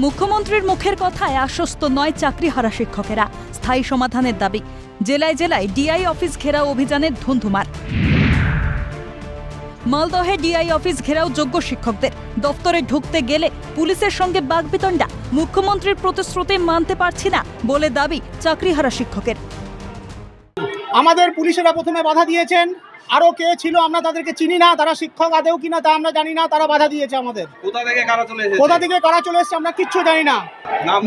মুখ্যমন্ত্রীর মুখের কথায় আশ্বস্ত নয় চাকরিহারা শিক্ষকেরা। স্থায়ী সমাধানের দাবি। জেলায় জেলায় ডিআই অফিস ঘেরাও অভিযানের ধুন্ধুমার। মালদহে ডিআই অফিস ঘেরাও যোগ্য শিক্ষকদের। দপ্তরে ঢুকতে গেলে পুলিশের সঙ্গে বাগবিতণ্ডা। মুখ্যমন্ত্রীর প্রতিশ্রুতি মানতে পারছি না বলে দাবি চাকরিহারা শিক্ষকের। আমাদের পুলিশেরা প্রথমে বাধা দিয়েছেন, আরো কে ছিল আমরা তাদেরকে চিনি না, তারা শিক্ষক আদেও কিনা তা আমরা জানি না, তারা বাধা দিয়েছে আমাদের। কোথা থেকে কারা চলে এসেছে আমরা কিচ্ছু জানি না।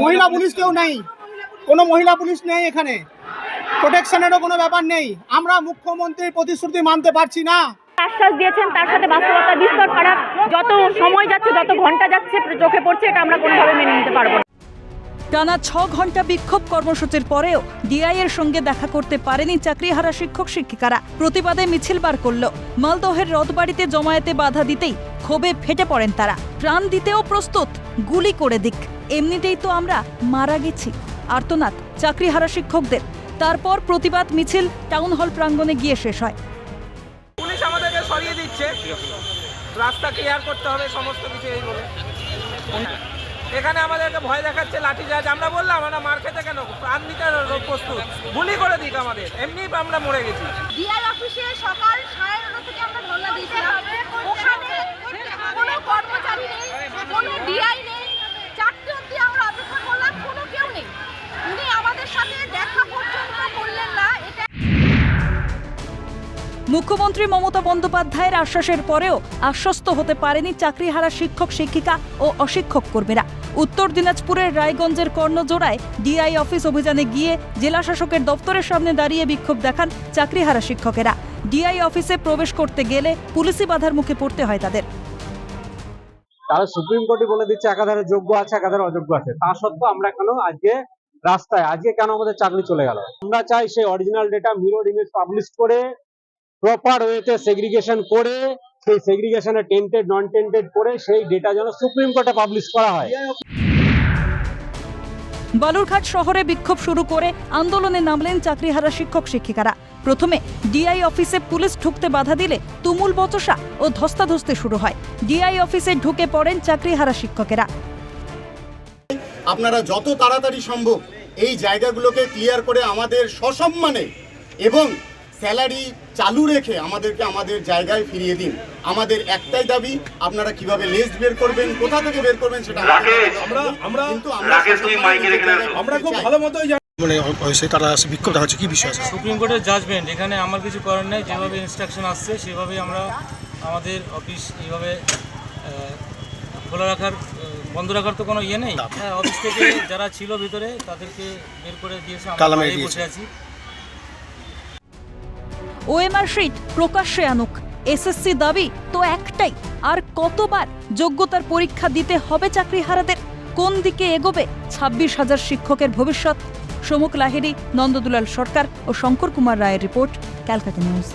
মহিলা পুলিশ কেউ নেই, কোনো মহিলা পুলিশ নেই এখানে, প্রোটেকশনেরও কোনো ব্যাপার নেই। আমরা মুখ্যমন্ত্রীর প্রতিশ্রুতি মানতে পারছি না। আশ্বাস দিয়েছেন, তার সাথে বাস্তবতা বিস্তর খারাপ। যত সময় যাচ্ছে, যত ঘন্টা যাচ্ছে, চোখে পড়ছে, এটা আমরা কোনোভাবে মেনে নিতে পারবো না। টানা 6 ঘন্টা বিক্ষোভ কর্মসূচির পরেও ডিআই এর সঙ্গে দেখা করতে পারেনি চাকরিহারা শিক্ষক শিক্ষিকারা। প্রতিবাদে মিছিল বার করল। মালদহের রথবাড়িতে জমায়েতে বাধা দিতেই ক্ষোভে ফেটে পড়েন তারা। প্রাণ দিতেও প্রস্তুত, গুলি করে দিক, এমনিতেই তো আমরা মারা গেছি। আর্তনাদ চাকরিহারা শিক্ষকদের। তারপর প্রতিবাদ মিছিল টাউন হল প্রাঙ্গণে গিয়ে শেষ হয়। পুলিশ আমাদেরকে সরিয়ে দিচ্ছে, রাস্তা ক্লিয়ার করতে হবে, সমস্ত কিছু এই বলে এখানে আমাদেরকে ভয় দেখাচ্ছে, লাঠিচার্জ। আমরা বললাম আমরা মার খেতে কেন, প্রাণ দিতে প্রস্তুত, গুলি করে দিক আমাদের, এমনি আমরা মরে গেছি। ডিআই অফিসে সকাল 9:30 থেকে আমরা ধর্ণা দিয়েছিলাম। ওখানে কোনো কর্মচারী নেই, কোনো ডিআই নেই। 4টে অবধি আমরা অপেক্ষা করলাম, কোনো কেউ নেই। উনি আমাদের সাথে দেখা পর্যন্ত করলেন না। এটা মুখ্যমন্ত্রী মমতা বন্দ্যোপাধ্যায়ের আশ্বাসের পরেও আশ্বস্ত হতে পারেনি চাকরিহারা শিক্ষক শিক্ষিকা ও অশিক্ষক কর্মীরা। উত্তর দিনাজপুরের রায়গঞ্জের কর্ণজোড়ায় ডিআই অফিস অভিযানে গিয়ে জেলা শাসকের দপ্তরের সামনে দাঁড়িয়ে বিক্ষোভ দেখান চাকরিহারা শিক্ষকেরা। ডিআই অফিসে প্রবেশ করতে গেলে পুলিশি বাধার মুখে পড়তে হয় তাদের। তারা সুপ্রিম কোর্টে বলে দিচ্ছে একাধারে যোগ্য আছে, একাধারে অযোগ্য আছে। তা সত্ত্বেও আমরা কেন আজকে রাস্তায়, আজকে কেন আমাদের চাকরি চলে গেল? আমরা চাই সেই original data mirror image publish করে, প্রপার ওয়েতে সেগ্রিগেশন করে, সেই সেগ্রিগেশনে টেন্টেড নন টেন্টেড করে সেই ডেটা যেন সুপ্রিম কোর্টে পাবলিশ করা হয়। বালুরঘাট শহরে বিক্ষোভ শুরু করে আন্দোলনে নামলেন চাকরিহারা শিক্ষক শিক্ষিকারা। প্রথমে ডিআই অফিসে পুলিশ ঢুকতে বাধা দিলে তুমুল বচসা ও ধস্তাধস্তি শুরু হয়। ডিআই অফিসে ঢুকে পড়েন চাকরিহারা শিক্ষকেরা। আপনারা যত তাড়াতাড়ি সম্ভব এই জায়গাগুলোকে ক্লিয়ার করে আমাদের সসম্মানে এবং স্যালারি চালু রেখে আমাদেরকে আমাদের জায়গায় ফিরিয়ে দিন। আমাদের একটাই দাবি, আপনারা কিভাবে লিস্ট বের করবেন, কোথা থেকে বের করবেন সেটা আমরা খুব ভালো মতোই মানে তারা বিক্ষোভ দেখাচ্ছে কি বিষয় আছে? সুপ্রিম কোর্টের জাজমেন্ট, এখানে আমার কিছু করার নেই। যেভাবে ইনস্ট্রাকশন আসছে সেভাবেই আমরা আমাদের অফিস এইভাবে খোলা রাখার, বন্ধ রাখার তো কোনো ইয়ে নেই। হ্যাঁ, অফিস থেকে যারা ছিল ভিতরে তাদেরকে বের করে দিয়েছে, আমরা বসে আছি। ওএমআর শিট প্রকাশ্যে আনুক। এসএসসি দাবি তো একটাই, আর কতবার যোগ্যতার পরীক্ষা দিতে হবে চাকরিহারাদের? কোন দিকে এগোবে 26,000 শিক্ষকের ভবিষ্যৎ? সমুখ লাহিড়ী, নন্দদুলাল সরকার ও শঙ্কর কুমার রায়ের রিপোর্ট, ক্যালকাটা নিউজ।